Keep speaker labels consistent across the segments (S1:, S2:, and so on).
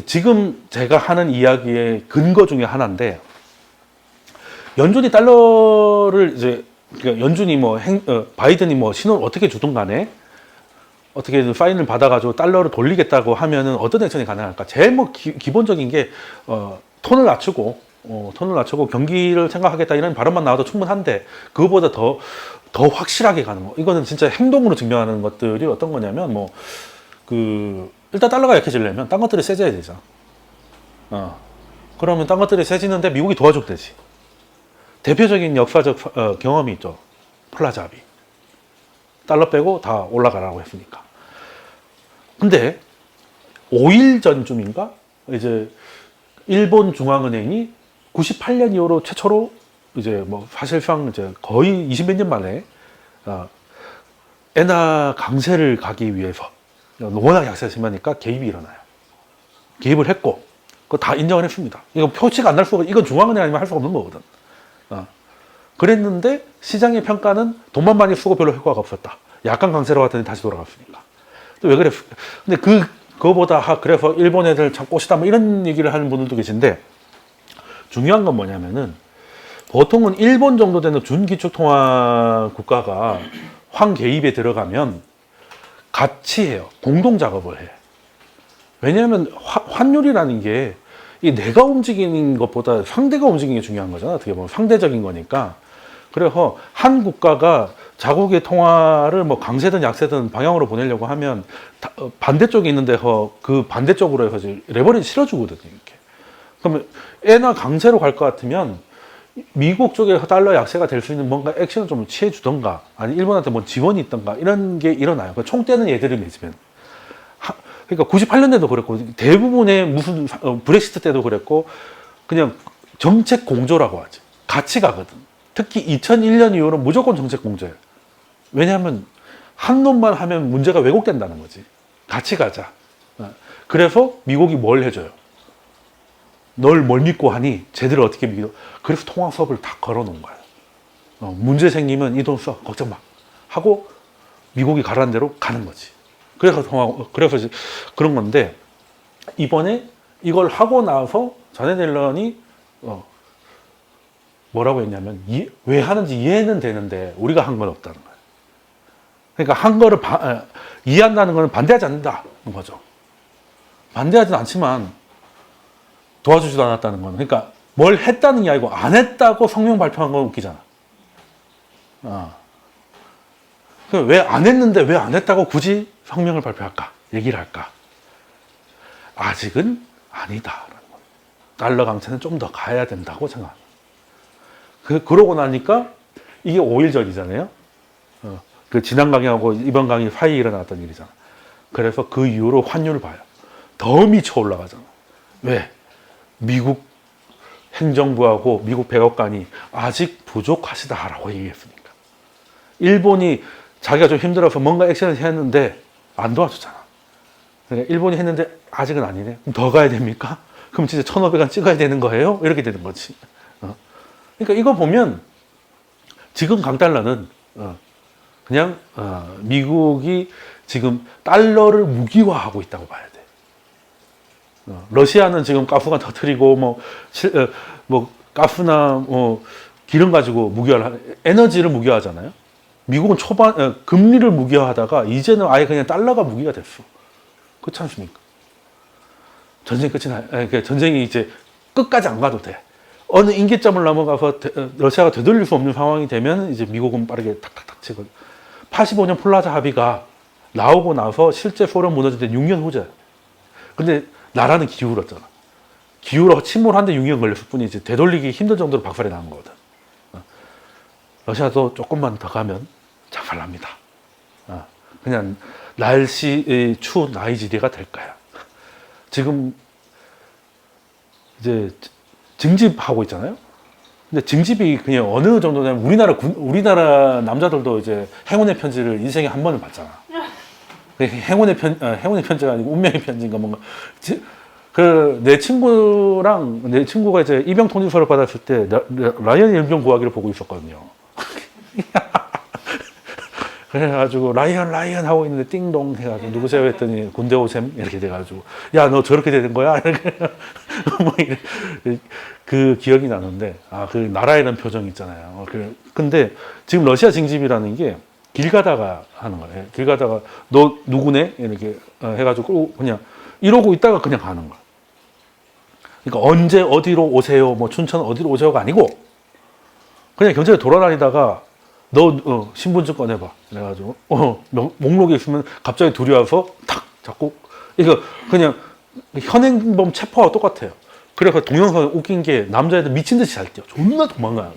S1: 지금 제가 하는 이야기의 근거 중에 하나인데, 연준이 달러를 이제, 그러니까 연준이 바이든이 신호를 어떻게 주든 간에, 어떻게든 파인을 받아가지고 달러를 돌리겠다고 하면은 어떤 액션이 가능할까? 제일 기본적인 게, 톤을 낮추고 경기를 생각하겠다 이런 발언만 나와도 충분한데, 그거보다 더 확실하게 가는 거. 이거는 진짜 행동으로 증명하는 것들이 어떤 거냐면, 일단 달러가 약해지려면 딴 것들이 세져야 되죠. 그러면 딴 것들이 세지는데 미국이 도와줘도 되지. 대표적인 역사적 경험이 있죠. 플라자 합의. 달러 빼고 다 올라가라고 했으니까. 근데 5일 전쯤인가 이제 일본 중앙은행이 98년 이후로 최초로 이제 사실상 이제 거의 20몇 년 만에 엔화 강세를 가기 위해서 워낙 약세가 심하니까 개입이 일어나요. 개입을 했고 그거 다 인정을 했습니다. 이거 표치가 안 날 수가, 이건 중앙은행 아니면 할 수가 없는 거거든. 그랬는데 시장의 평가는 돈만 많이 쓰고 별로 효과가 없었다. 약간 강세로 갔더니 다시 돌아갔으니까. 또 왜 그래? 근데 그거보다 그래서 일본 애들 참 꽃이다 이런 얘기를 하는 분들도 계신데, 중요한 건 뭐냐면은 보통은 일본 정도 되는 준기축통화 국가가 황 개입에 들어가면 같이 해요. 공동 작업을 해. 왜냐하면 환율이라는 게 내가 움직이는 것보다 상대가 움직이는 게 중요한 거잖아. 어떻게 보면 상대적인 거니까. 그래서 한 국가가 자국의 통화를 강세든 약세든 방향으로 보내려고 하면 반대쪽에 있는 데서 그 반대쪽으로 해서 레버리지 실어주거든요. 이렇게. 그러면 엔화 강세로 갈 것 같으면 미국 쪽에서 달러 약세가 될 수 있는 뭔가 액션을 좀 취해 주던가, 아니 일본한테 지원이 있던가 이런 게 일어나요. 총 떼는 얘들을 맺으면. 그러니까 98년에도 그랬고 대부분의 무슨 브렉시트 때도 그랬고, 그냥 정책 공조라고 하지. 같이 가거든. 특히 2001년 이후로 무조건 정책 공조예요. 왜냐하면 한 놈만 하면 문제가 왜곡된다는 거지. 같이 가자. 그래서 미국이 뭘 해줘요? 널 뭘 믿고 하니? 쟤들을 어떻게 믿어? 그래서 통화 수업을 다 걸어놓은 거야. 문제 생기면 이 돈 써. 걱정 마. 하고 미국이 가라는 대로 가는 거지. 그래서 그래서 그런 건데, 이번에 이걸 하고 나서 자네 옐런이 뭐라고 했냐면, 왜 하는지 이해는 되는데 우리가 한 건 없다는 거예요. 그러니까 한 거를 이해한다는 거는 반대하지 않는다는 거죠. 반대하지는 않지만 도와주지도 않았다는 거는, 그러니까 뭘 했다는 게 아니고 안 했다고 성명 발표한 건 웃기잖아. 왜 안 했는데 왜 안 했다고 굳이 성명을 발표할까? 얘기를 할까? 아직은 아니다라는 거예요. 달러 강세는 좀 더 가야 된다고 생각합니다. 그러고 나니까 이게 5일 전이잖아요. 그 지난 강의하고 이번 강의 사이에 일어났던 일이잖아. 그래서 그 이후로 환율을 봐요. 더 미쳐 올라가잖아. 왜? 미국 행정부하고 미국 백악관이 아직 부족하시다라고 얘기했으니까. 일본이 자기가 좀 힘들어서 뭔가 액션을 했는데 안 도와주잖아. 그러니까 일본이 했는데 아직은 아니네. 그럼 더 가야 됩니까? 그럼 진짜 1,500원 찍어야 되는 거예요? 이렇게 되는 거지. 그러니까 이거 보면 지금 강달러는 그냥 미국이 지금 달러를 무기화하고 있다고 봐야 돼. 러시아는 지금 가스가 터뜨리고 가스나 기름 가지고 에너지를 무기화하잖아요. 미국은 금리를 무기화하다가 이제는 아예 그냥 달러가 무기가 됐어. 그렇지 않습니까? 전쟁이 이제 끝까지 안 가도 돼. 어느 임계점을 넘어가서 러시아가 되돌릴 수 없는 상황이 되면 이제 미국은 빠르게 탁탁탁 치고. 85년 플라자 합의가 나오고 나서 실제 소련 무너질 때 6년 후죠. 근데 나라는 기울었잖아. 기울어 침몰한데 6년 걸렸을 뿐이지 되돌리기 힘든 정도로 박살이 난 거거든. 러시아도 조금만 더 가면 작살납니다. 그냥 날씨 추운 나이지리아가 될 거야. 지금 이제 징집하고 있잖아요. 근데 징집이 그냥 어느 정도냐면 우리나라 남자들도 이제 행운의 편지를 인생에 한 번은 받잖아. 행운의 편지가 아니고 운명의 편지인가 뭔가. 내 친구가 이제 입영 통지서를 받았을 때 라이언 일병 구하기를 보고 있었거든요. 그래가지고 라이언 하고 있는데 띵동 해가지고 누구세요 했더니 군대 오셈 이렇게 돼가지고 야 너 저렇게 되는 거야 이렇게 그 기억이 나는데 그 나라이라는 표정 있잖아요. 근데 지금 러시아 징집이라는 게 길 가다가 하는 거예요. 길 가다가 너 누구네 이렇게 해가지고 그냥 이러고 있다가 그냥 가는 거야. 그러니까 언제 어디로 오세요 뭐 춘천 어디로 오세요가 아니고 그냥 경찰에 돌아다니다가 너 신분증 꺼내봐. 그래가지고 목록에 있으면 갑자기 둘이 와서 탁 잡고 이거 그냥 현행범 체포와 똑같아요. 그래서 동영상 웃긴 게 남자애들 미친 듯이 잘 뛰어. 존나 도망가요.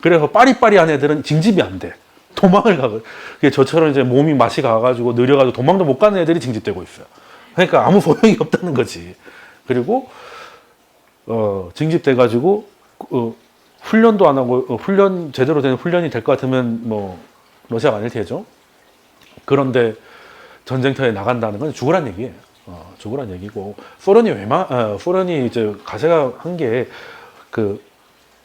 S1: 그래서 빠리빠리한 애들은 징집이 안 돼. 도망을 가고 저처럼 이제 몸이 맛이 가가지고 느려가지고 도망도 못 가는 애들이 징집되고 있어요. 그러니까 아무 소용이 없다는 거지. 그리고 징집돼가지고 훈련도 안 하고 훈련 제대로 된 훈련이 될 것 같으면 뭐 러시아가 아닐 테죠. 그런데 전쟁터에 나간다는 건 죽으란 얘기예요. 죽으란 얘기고 소련이 이제 가세가 한 게 그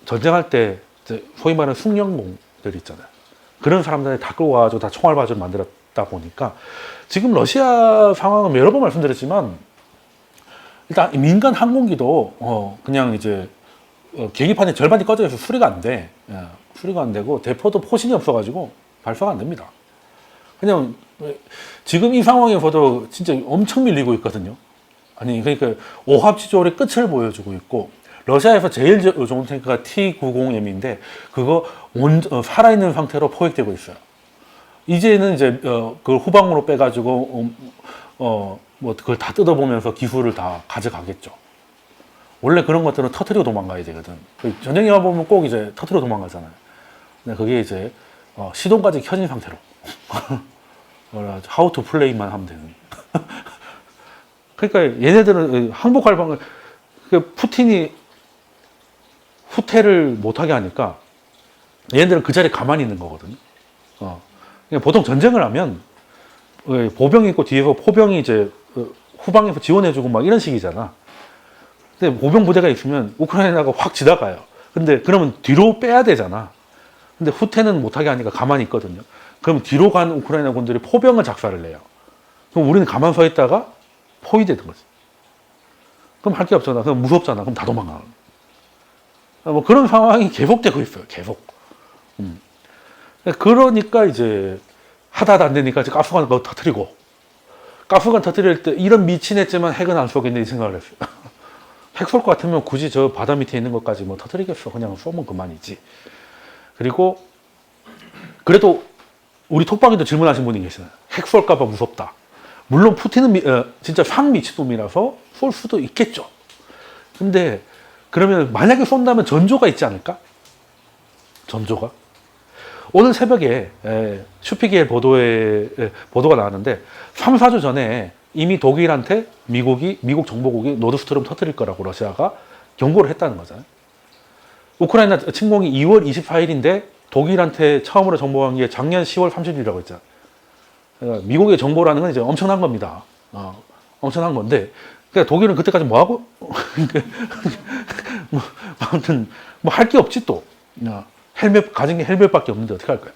S1: 전쟁할 때 이제 소위 말하는 숙련공들 있잖아요. 그런 사람들이 다 끌고 와가지고 다 총알바지를 만들었다 보니까 지금 러시아 상황은 여러 번 말씀드렸지만 일단 민간 항공기도 그냥 이제 계기판의 절반이 꺼져 있어서 수리가 안 돼. 수리가 안 되고 대포도 포신이 없어가지고 발사가 안 됩니다. 그냥 지금 이 상황에서도 진짜 엄청 밀리고 있거든요. 아니 그러니까 오합지졸의 끝을 보여주고 있고 러시아에서 제일 좋은 탱크가 T-90M인데 그거 살아있는 상태로 포획되고 있어요. 이제는 이제 그걸 후방으로 빼가지고 뭐 그걸 다 뜯어보면서 기술을 다 가져가겠죠. 원래 그런 것들은 터트리고 도망가야 되거든. 전쟁 영화 보면 꼭 이제 터트리고 도망가잖아요. 근데 그게 이제 시동까지 켜진 상태로 how to play만 하면 되는. 그러니까 얘네들은 항복할 방을 푸틴이 후퇴를 못하게 하니까 얘네들은 그 자리에 가만히 있는 거거든요. 그러니까 보통 전쟁을 하면 보병이 있고 뒤에서 포병이 이제 후방에서 지원해주고 막 이런 식이잖아. 근데 보병 부대가 있으면 우크라이나가 확 지나가요. 근데 그러면 뒤로 빼야 되잖아. 근데 후퇴는 못하게 하니까 가만히 있거든요. 그럼 뒤로 간 우크라이나 군들이 포병을 작살을 내요. 그럼 우리는 가만 서 있다가 포위되는 거지. 그럼 할 게 없잖아. 그럼 무섭잖아. 그럼 다 도망가. 뭐 그런 상황이 계속되고 있어요. 계속. 그러니까 이제 하다 안 되니까 이제 가스관 터뜨리고 가스관 터뜨릴 때 이런 미친 애지만 핵은 안 쏘겠네 이 생각을 했어요. 핵 쏠 것 같으면 굳이 저 바다 밑에 있는 것까지 뭐 터뜨리겠어. 그냥 쏘면 그만이지. 그리고 그래도 우리 톡방에도 질문하신 분이 계시나요? 핵 쏠까 봐 무섭다. 물론 푸틴은 진짜 상 미친놈이라서 쏠 수도 있겠죠. 근데 그러면 만약에 쏜다면 전조가 있지 않을까? 전조가? 오늘 새벽에 슈피겔 보도가 나왔는데 3, 4주 전에 이미 독일한테 미국 정보국이 노드스트롬 터뜨릴 거라고 러시아가 경고를 했다는 거잖아요. 우크라이나 침공이 2월 24일인데 독일한테 처음으로 정보한 게 작년 10월 30일이라고 했잖아요. 그러니까 미국의 정보라는 건 이제 엄청난 겁니다. 엄청난 건데 그러니까 독일은 그때까지 뭐 하고 뭐 아무튼 뭐 할 게 없지 또. 헬멧 가진 게 헬멧밖에 없는데 어떻게 할까요?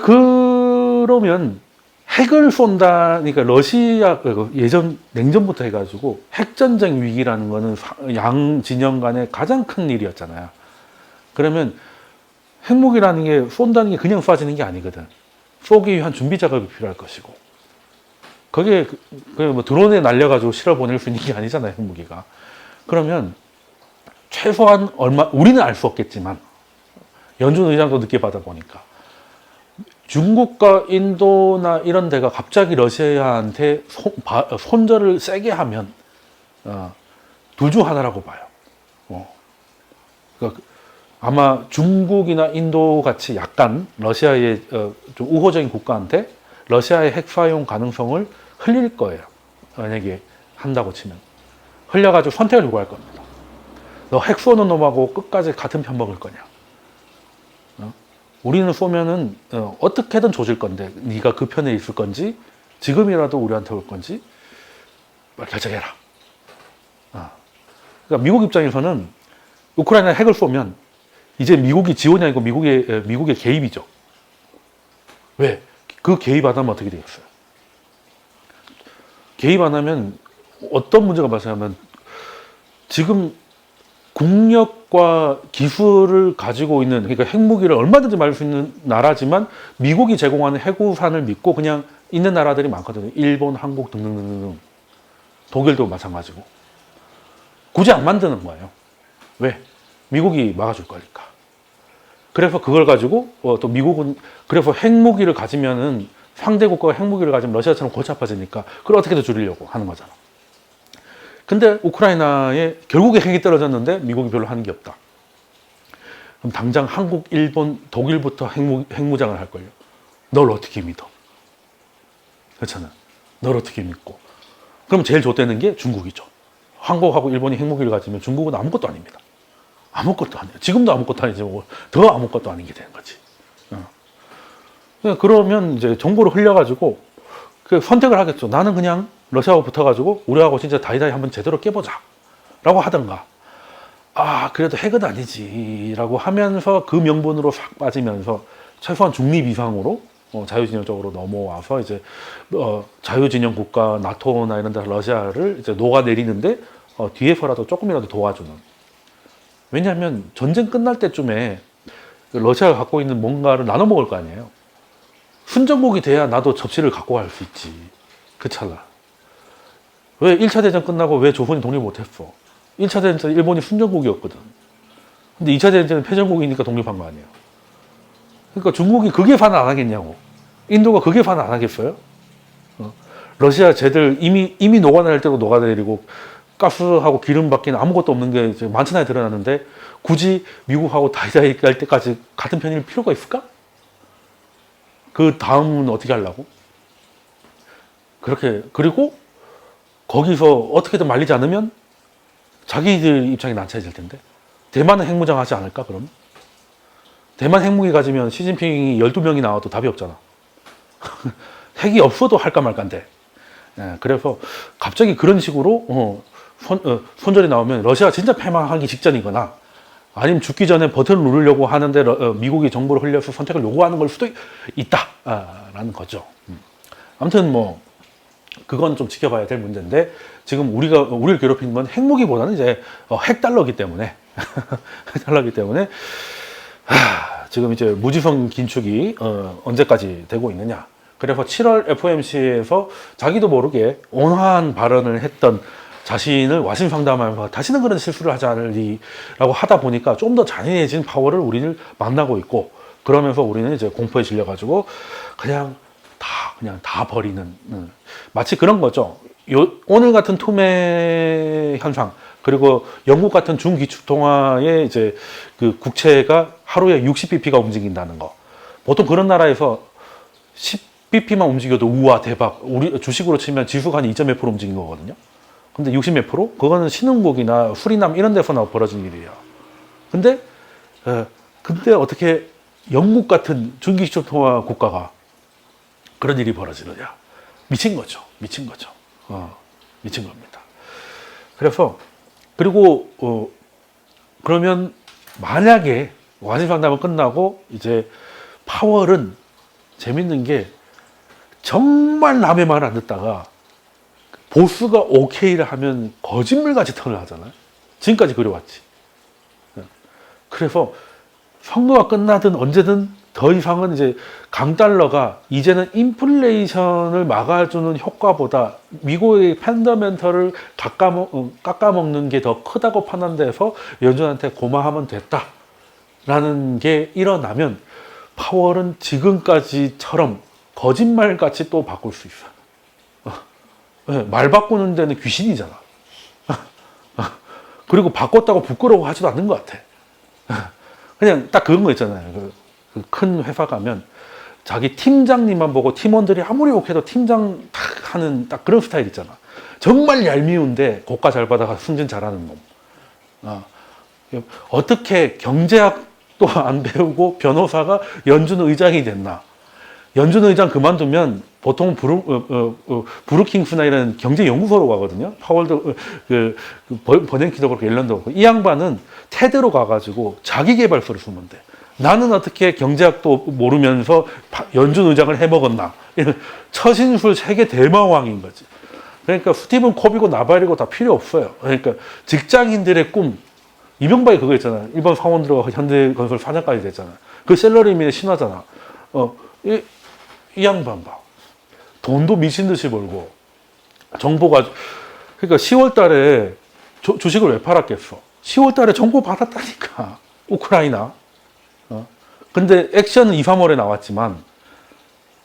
S1: 그러면 핵을 쏜다. 그러니까 러시아 예전 냉전부터 해가지고 핵전쟁 위기라는 거는 양 진영 간의 가장 큰 일이었잖아요. 그러면 핵무기라는 게 쏜다는 게 그냥 쏴지는 게 아니거든. 쏘기 위한 준비 작업이 필요할 것이고. 그게 뭐 드론에 날려가지고 실어 보낼 수 있는 게 아니잖아요, 핵무기가. 그러면 최소한 우리는 알 수 없겠지만 연준 의장도 늦게 받아보니까 중국과 인도나 이런 데가 갑자기 러시아한테 손절을 세게 하면 둘 중 하나라고 봐요. 그러니까 아마 중국이나 인도 같이 약간 러시아의 좀 우호적인 국가한테 러시아의 핵 사용 가능성을 흘릴 거예요. 만약에 한다고 치면. 흘려가지고 선택을 요구할 겁니다. 너 핵 쏘는 놈하고 끝까지 같은 편 먹을 거냐. 우리는 쏘면은 어떻게든 조질 건데 네가 그 편에 있을 건지 지금이라도 우리한테 올 건지 결정해라. 그러니까 미국 입장에서는 우크라이나 핵을 쏘면 이제 미국이 지원이 아니고 미국의 개입이죠. 왜? 그 개입 안 하면 어떻게 되겠어요? 개입 안 하면 어떤 문제가 발생하면 지금 국력과 기술을 가지고 있는, 그러니까 핵무기를 얼마든지 만들 수 있는 나라지만 미국이 제공하는 해구산을 믿고 그냥 있는 나라들이 많거든요. 일본, 한국 등등등등. 독일도 마찬가지고. 굳이 안 만드는 거예요. 왜? 미국이 막아줄 거니까. 그래서 그걸 가지고 또 미국은 그래서 핵무기를 가지면은 상대 국가가 핵무기를 가지면 러시아처럼 골치 아파지니까 그걸 어떻게든 줄이려고 하는 거잖아. 근데 우크라이나에 결국에 핵이 떨어졌는데 미국이 별로 하는 게 없다. 그럼 당장 한국, 일본, 독일부터 핵무장을 할 걸요. 널 어떻게 믿어? 그렇잖아. 널 어떻게 믿고? 그럼 제일 좋다는 게 중국이죠. 한국하고 일본이 핵무기를 가지면 중국은 아무것도 아닙니다. 아무것도 아니에요. 지금도 아무것도 아니지 더 아무것도 아닌 게 되는 거지. 그러면 이제 정보를 흘려가지고 그 선택을 하겠죠. 나는 그냥 러시아하고 붙어가지고 우리하고 진짜 다이다이 한번 제대로 깨보자 라고 하던가, 아 그래도 핵은 아니지 라고 하면서 그 명분으로 싹 빠지면서 최소한 중립 이상으로 자유진영 쪽으로 넘어와서 이제 자유진영 국가 나토나 이런 데서 러시아를 이제 녹아내리는데 뒤에서라도 조금이라도 도와주는. 왜냐하면 전쟁 끝날 때쯤에 러시아가 갖고 있는 뭔가를 나눠 먹을 거 아니에요. 순정국이 돼야 나도 접시를 갖고 갈 수 있지. 그렇잖아. 왜 1차 대전 끝나고 왜 조선이 독립 못했어? 1차 대전 때 일본이 순정국이었거든. 근데 2차 대전은 패전국이니까 독립한 거 아니에요. 그러니까 중국이 그게 반 안 하겠냐고. 인도가 그게 반 안 하겠어요? 러시아 쟤들 이미 녹아낼 때도 녹아내리고 가스하고 기름밖에 아무것도 없는 게 이제 만천하에 드러났는데 굳이 미국하고 다이다이 할 때까지 같은 편일 필요가 있을까? 그 다음은 어떻게 하려고? 그렇게, 그리고 거기서 어떻게든 말리지 않으면 자기들 입장이 난처해질 텐데. 대만은 핵무장 하지 않을까, 그럼? 대만 핵무기 가지면 시진핑이 12명이 나와도 답이 없잖아. 핵이 없어도 할까 말까인데. 예, 그래서 갑자기 그런 식으로 손절이 나오면 러시아가 진짜 패망하기 직전이거나 아니면 죽기 전에 버튼을 누르려고 하는데 미국이 정보를 흘려서 선택을 요구하는 걸 수도 있다라는 거죠. 아무튼 뭐 그건 좀 지켜봐야 될 문제인데, 지금 우리를 괴롭히는 건 핵무기보다는 이제 핵달러기 때문에 핵달러기 때문에 지금 이제 무지성 긴축이 언제까지 되고 있느냐. 그래서 7월 FOMC에서 자기도 모르게 온화한 발언을 했던 자신을 와심상담하면서 다시는 그런 실수를 하지 않으리라고 하다 보니까 좀 더 잔인해진 파워를 우리를 만나고 있고, 그러면서 우리는 이제 공포에 질려가지고 그냥 다 버리는, 마치 그런 거죠. 오늘 같은 투매 현상, 그리고 영국 같은 중기축통화의 이제 그 국채가 하루에 60bp가 움직인다는 거. 보통 그런 나라에서 10bp만 움직여도 우와 대박. 우리 주식으로 치면 지수가 한 2.몇% 움직인 거거든요. 근데 60 몇 프로? 그거는 신흥국이나 수리남 이런 데서나 벌어진 일이에요. 근데 어떻게 영국 같은 중기축통화 국가가 그런 일이 벌어지느냐. 미친 거죠. 미친 거죠. 미친 겁니다. 그리고 그러면 만약에 와심상담은 끝나고 이제 파월은 재밌는 게 정말 남의 말을 안 듣다가 보스가 오케이를 하면 거짓말같이 턴을 하잖아요. 지금까지 그래왔지. 그래서 선거가 끝나든 언제든 더 이상은 이제 강달러가 이제는 인플레이션을 막아주는 효과보다 미국의 펀더멘털을 깎아먹는 게 더 크다고 판단돼서 연준한테 고마하면 됐다라는 게 일어나면 파월은 지금까지처럼 거짓말같이 또 바꿀 수 있어요. 말 바꾸는 데는 귀신이잖아. 그리고 바꿨다고 부끄러워하지도 않는 것 같아. 그냥 딱 그런 거 있잖아요. 그 큰 회사 가면 자기 팀장님만 보고 팀원들이 아무리 욕해도 팀장 딱 하는 딱 그런 스타일 있잖아. 정말 얄미운데 고가 잘 받아가 승진 잘하는 놈. 어떻게 경제학도 안 배우고 변호사가 연준 의장이 됐나. 연준 의장 그만두면 보통 브루킹스나 이런 경제연구소로 가거든요. 파월도, 버냉키도 그렇고, 옐런도 그렇고. 이 양반은 테드로 가가지고 자기개발서를 쓰면 돼. 나는 어떻게 경제학도 모르면서 연준 의장을 해먹었나. 이런 처신술 세계 대마왕인 거지. 그러니까 스티븐 코비고 나발이고 다 필요 없어요. 그러니까 직장인들의 꿈. 이명박이 그거 있잖아. 일본 상원 들어가 현대건설 사장까지 됐잖아. 그 셀러리맨의 신화잖아. 이 양반 봐. 돈도 미친 듯이 벌고 정보가 그러니까 10월 달에 주식을 왜 팔았겠어? 10월 달에 정보 받았다니까. 우크라이나. 근데 액션은 2, 3월에 나왔지만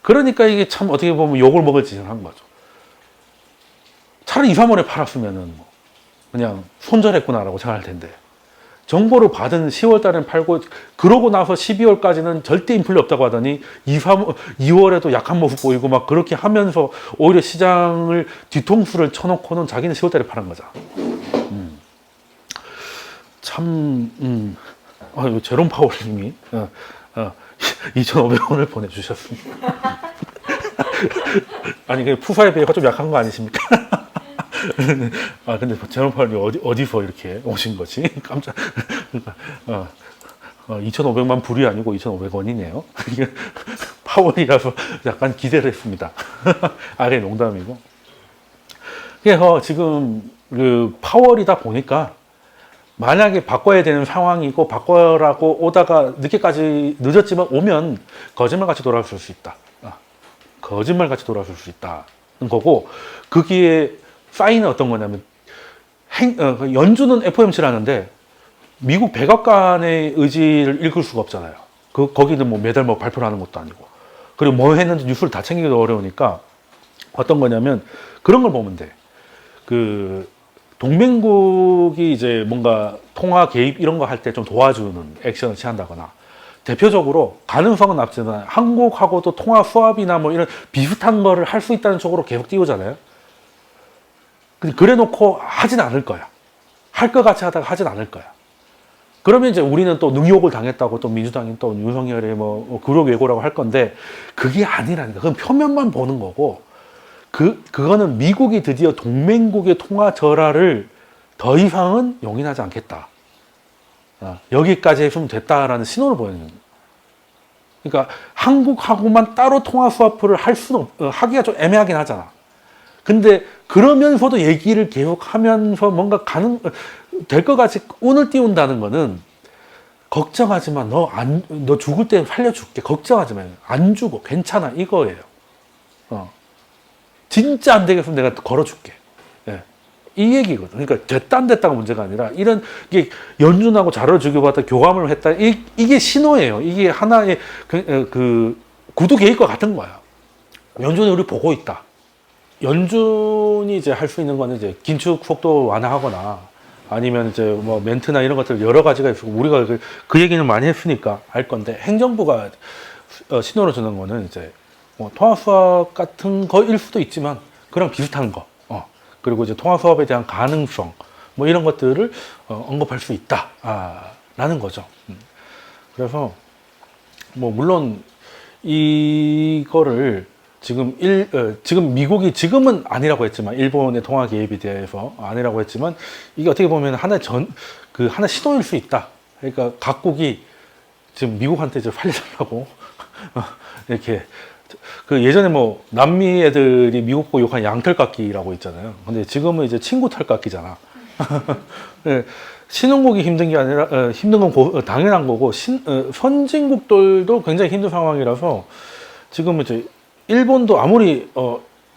S1: 그러니까 이게 참 어떻게 보면 욕을 먹을 짓을 한 거죠. 차라리 2, 3월에 팔았으면은 뭐 그냥 손절했구나라고 생각할 텐데 정보를 받은 10월 달엔 팔고 그러고 나서 12월까지는 절대 인플레 없다고 하더니 2월에도 약한 모습 보이고 막 그렇게 하면서 오히려 시장을 뒤통수를 쳐놓고는 자기는 10월 달에 파는 거잖아. 참, 제롬 파월님이 2,500원을 보내주셨습니다. 아니, 그 푸사의 배가 좀 약한 거 아니십니까? 근데 제롬 파월이 어디서 이렇게 오신 거지? 깜짝, 2,500만 불이 아니고 2,500원이네요. 파월이라서 약간 기대를 했습니다. 그게 농담이고. 그래서 지금 그 파월이다 보니까 만약에 바꿔야 되는 상황이고 바꿔라고 오다가 늦었지만 오면 거짓말같이 돌아설 수 있다. 거짓말같이 돌아설 수 있다는 거고 거기에 사인은 어떤 거냐면 연준은 FOMC를 하는데 미국 백악관의 의지를 읽을 수가 없잖아요. 거기는 뭐 매달 뭐 발표를 하는 것도 아니고 그리고 뭐 했는지 뉴스를 다 챙기기도 어려우니까 어떤 거냐면 그런 걸 보면 돼. 동맹국이 이제 뭔가 통화 개입 이런 거 할 때 좀 도와주는 액션을 취한다거나 대표적으로 가능성은 없지만 한국하고도 통화 수합이나 뭐 이런 비슷한 거를 할 수 있다는 쪽으로 계속 띄우잖아요. 그래 놓고 하진 않을 거야. 할 것 같이 하다가 하진 않을 거야. 그러면 이제 우리는 또 능욕을 당했다고 또 민주당이 또 윤석열의 뭐 구력 왜고라고 할 건데 그게 아니라니까. 그건 표면만 보는 거고 그거는 미국이 드디어 동맹국의 통화 절하를 더 이상은 용인하지 않겠다. 여기까지 했으면 됐다라는 신호를 보여주는 거예요. 그러니까 한국하고만 따로 통화 스와프를 할 수는 하기가 좀 애매하긴 하잖아. 근데 그러면서도 얘기를 계속 하면서 뭔가 될 것 같이 운을 띄운다는 거는 걱정하지 마. 너 죽을 때 살려줄게. 걱정하지 마. 안 죽어. 괜찮아. 이거예요. 진짜 안 되겠으면 내가 걸어줄게. 예. 이 얘기거든. 그러니까 됐다 안 됐다가 문제가 아니라 이런 게 연준하고 잘 주고받다 교감을 했다. 이게 신호예요. 이게 하나의 그 구두 개입과 같은 거야. 연준이 우리 보고 있다. 연준이 이제 할 수 있는 거는 이제 긴축 속도 완화하거나 아니면 이제 뭐 멘트나 이런 것들 여러 가지가 있고 우리가 그 얘기는 많이 했으니까 알 건데 행정부가 신호를 주는 거는 이제 뭐 통화 수합 같은 거일 수도 있지만 그랑 비슷한 거 그리고 이제 통화 수합에 대한 가능성 뭐 이런 것들을 언급할 수 있다 라는 거죠. 그래서 뭐 물론 이거를 지금 미국이 지금은 아니라고 했지만 일본의 통화 개입에 대해서 아니라고 했지만 이게 어떻게 보면 하나 신호일 수 있다. 그러니까 각국이 지금 미국한테 이제 살려달라고 이렇게 예전에 뭐 남미 애들이 미국 보고 욕한 양털깎기라고 있잖아요. 근데 지금은 이제 친구 털깎기잖아. 네, 신흥국이 힘든 게 아니라 힘든 건 당연한 거고 선진국들도 굉장히 힘든 상황이라서 지금 이제 일본도 아무리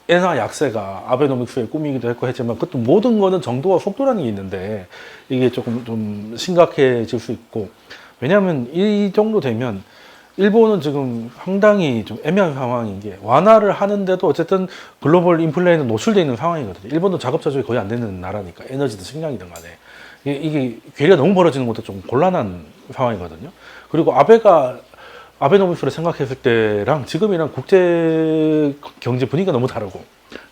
S1: 엔화 약세가 아베노믹스의 꿈이기도 했고 했지만 그것도 모든 거는 정도와 속도라는 게 있는데 이게 조금 좀 심각해질 수 있고 왜냐하면 이 정도 되면 일본은 지금 상당히 좀 애매한 상황인 게 완화를 하는데도 어쨌든 글로벌 인플레에는 노출되어 있는 상황이거든요. 일본도 작업 자족이 거의 안 되는 나라니까 에너지든 식량이든 간에 이게 괴리가 너무 벌어지는 것도 좀 곤란한 상황이거든요. 그리고 아베노믹스를 생각했을 때랑 지금이랑 국제 경제 분위기가 너무 다르고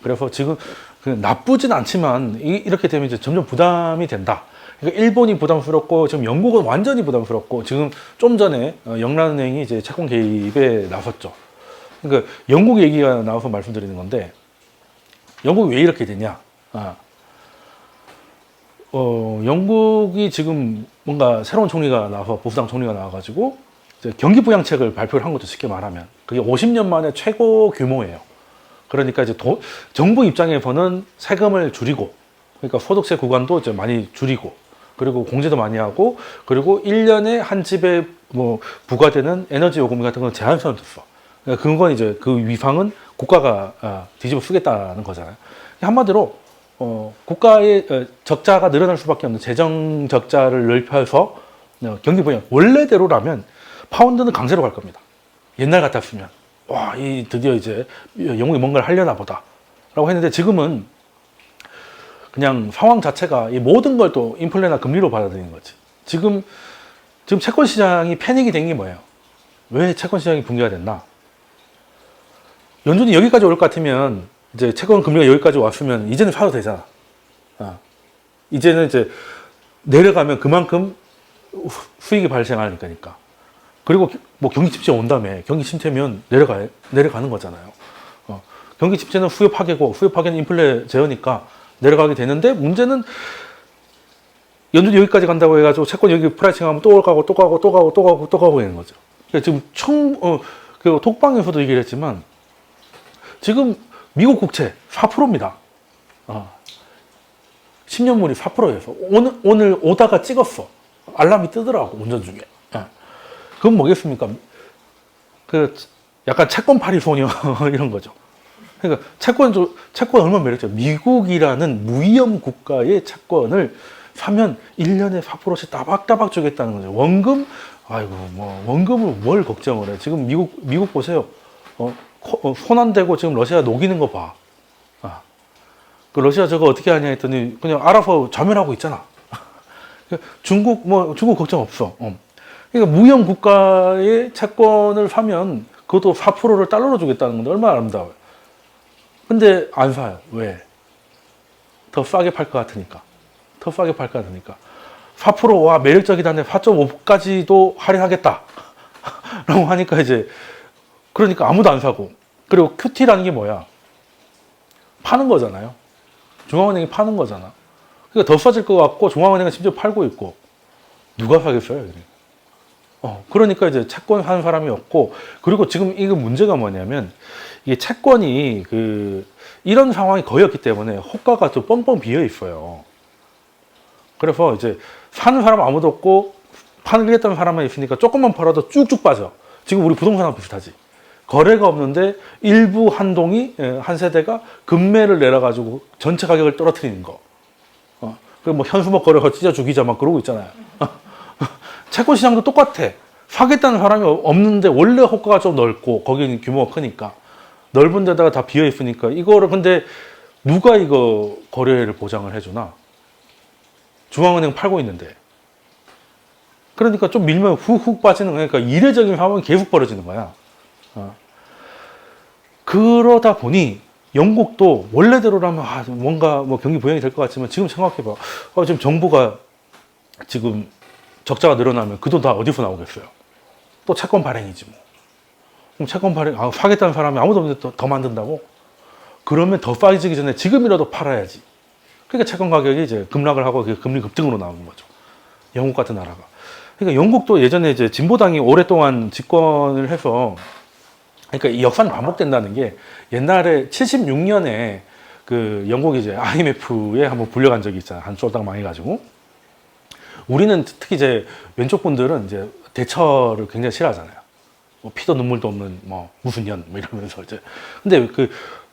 S1: 그래서 지금 나쁘진 않지만 이렇게 되면 이제 점점 부담이 된다. 그러니까 일본이 부담스럽고 지금 영국은 완전히 부담스럽고 지금 좀 전에 영란은행이 이제 채권 개입에 나섰죠. 그러니까 영국 얘기가 나와서 말씀드리는 건데 영국이 왜 이렇게 되냐? 영국이 지금 뭔가 새로운 총리가 나와서 보수당 총리가 나와가지고 이제 경기 부양책을 발표를 한 거죠. 쉽게 말하면 그게 50년 만에 최고 규모예요. 그러니까 이제 정부 입장에서는 세금을 줄이고, 그러니까 소득세 구간도 이제 많이 줄이고, 그리고 공제도 많이 하고, 그리고 1년에 한 집에 뭐 부과되는 에너지 요금 같은 건 제한선을 뒀어. 그러니까 그건 이제 그 위상은 국가가 뒤집어 쓰겠다는 거잖아요. 한마디로 국가의 적자가 늘어날 수밖에 없는 재정 적자를 넓혀서 경기 부양 원래대로라면 파운드는 강세로 갈 겁니다. 옛날 같았으면 와, 이 드디어 이제 영국이 뭔가를 하려나 보다라고 했는데 지금은 그냥 상황 자체가 이 모든 걸 또 인플레나 금리로 받아들이는 거지. 지금 채권 시장이 패닉이 된 게 뭐예요? 왜 채권 시장이 붕괴가 됐나? 연준이 여기까지 올 것 같으면 이제 채권 금리가 여기까지 왔으면 이제는 사도 되잖아. 이제는 이제 내려가면 그만큼 수익이 발생하니까. 그리고 뭐 경기 침체 온다며. 경기 침체면 내려가는 거잖아요. 경기 침체는 수요 파괴고, 수요 파괴는 인플레 제어니까 내려가게 되는데, 문제는 연준이 여기까지 간다고 해가지고 채권 여기 프라이싱 하면 또 가고 또 가고 또 가고 또 가고 또 가고 있는 거죠. 그러니까 지금 그 톡방에서도 얘기를 했지만 지금 미국 국채 4%입니다. 10년물이 4%에서 오늘 오다가 찍었어. 알람이 뜨더라고, 운전 중에. 그건 뭐겠습니까? 그 약간 채권파리 소녀 이런 거죠. 그러니까 채권 얼마나 매력적? 미국이라는 무위험 국가의 채권을 사면 1년에 4%씩 따박따박 주겠다는 거죠. 원금? 아이고, 뭐 원금을 뭘 걱정을 해? 지금 미국 보세요. 손 안 대고 지금 러시아 녹이는 거 봐. 그 러시아 저거 어떻게 하냐 했더니 그냥 알아서 자멸하고 있잖아. 중국 걱정 없어. 그러니까 무형 국가의 채권을 사면 그것도 4%를 달러로 주겠다는 건데 얼마나 아름다워요. 근데 안 사요. 왜? 더 싸게 팔 것 같으니까. 4% 와 매력적이다네. 4.5까지도 할인하겠다. 라고 하니까 이제 그러니까 아무도 안 사고. 그리고 QT라는 게 뭐야? 파는 거잖아요. 중앙은행이 파는 거잖아. 그러니까 더 싸질 것 같고 중앙은행은 심지어 팔고 있고 누가 사겠어요? 그러니까 이제 채권 사는 사람이 없고, 그리고 지금 이거 문제가 뭐냐면 이게 채권이 이런 상황이 거의 없기 때문에 호가가 좀 뻥뻥 비어 있어요. 그래서 이제 사는 사람 아무도 없고 팔겠다는 사람만 있으니까 조금만 팔아도 쭉쭉 빠져. 지금 우리 부동산하고 비슷하지. 거래가 없는데 일부 한동이 한 세대가 급매를 내려가지고 전체 가격을 떨어뜨리는 거. 그리고 뭐 현수막 거래가 찢어 죽이자 막 그러고 있잖아요. 채권 시장도 똑같아. 사겠다는 사람이 없는데 원래 호가가 좀 넓고 거기는 규모가 크니까 넓은 데다가 다 비어 있으니까 이거를 근데 누가 이거 거래를 보장을 해주나? 중앙은행 팔고 있는데. 그러니까 좀 밀면 훅훅 빠지는 거니까 이례적인 상황이 계속 벌어지는 거야. 그러다 보니 영국도 원래대로라면 뭔가 뭐 경기 부양이 될 것 같지만 지금 생각해봐. 지금 정부가 지금 적자가 늘어나면 그 돈 다 어디서 나오겠어요? 또 채권 발행이지 뭐. 그럼 채권 발행 사겠다는 사람이 아무도 없는데 더 만든다고? 그러면 더 빠지기 전에 지금이라도 팔아야지. 그러니까 채권 가격이 이제 급락을 하고 금리 급등으로 나오는 거죠. 영국 같은 나라가. 그러니까 영국도 예전에 이제 진보당이 오랫동안 집권을 해서, 그러니까 이 역사는 반복된다는 게 옛날에 76년에 그 영국이 이제 IMF에 한번 불려간 적이 있잖아요. 한 쫄딱 망해가지고. 우리는 특히 이제 왼쪽 분들은 이제 대처를 굉장히 싫어하잖아요. 뭐 피도 눈물도 없는 뭐 무슨 년 뭐 이러면서 이제. 근데